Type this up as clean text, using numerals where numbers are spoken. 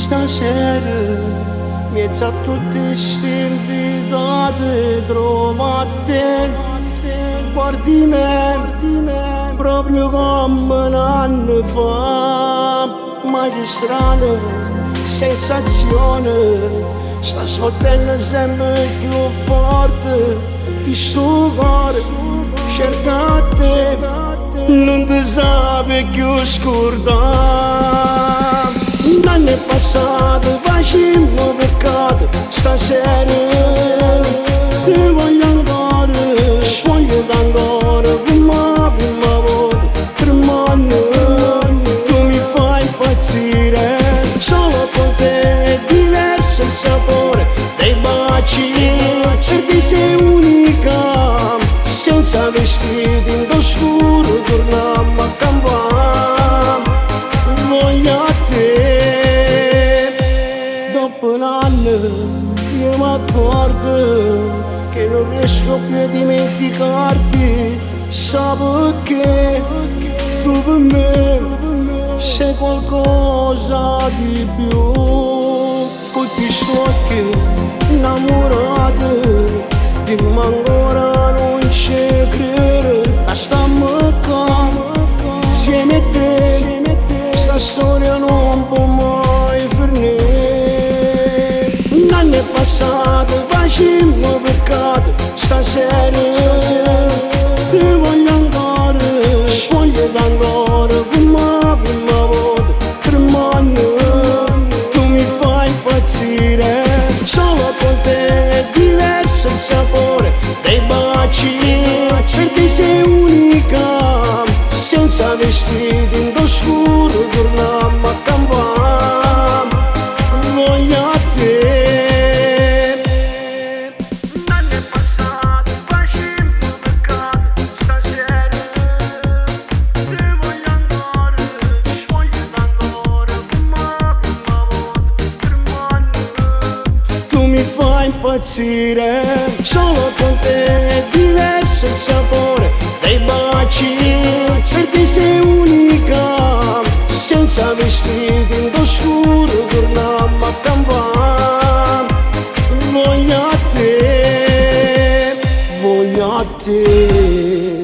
Stasera, mezzo a tutte ste invitate, trovate, guardi me, proprio come un anno fa. Ma che strana sensazione, sta sfottendo sempre più forte, che sto cuore cerca te, non ti sape più scordare. Un anno è passato, facciamo peccato, stasera ti voglio ancora, voglio ancora, come voto, tremando, tu mi fai impazzire, solo con te è diverso il sapore dei baci, perché sei unica, senza vestiti in scuro torniamo a campare, voglio a te. Dopo un anno io mi accorgo che non riesco più a dimenticarti, sai perché tu per me sei qualcosa di più. Con ti sto che innamorato, dimmi ancora non ci credere, stiamo qua insieme a te, sta storia non può mai finire. Un anno è passato, facciamo peccato, stasera ti voglio ancora, voglio ancora, come voto, tremando, tu mi fai impazzire, solo con te è diverso il sapore dei baci, perché sei unica, senza vestiti in scuro torniamo a campare, voglio a te. Un anno è passato, facciamo peccato, stasera ti voglio ancora, voglio ancora, come voto, tremando, tu mi fai impazzire, solo con te è diverso il sapore dei baci, perché sei unica, senza vestiti in scuro torniamo a campare, voglio a te, voglio a te.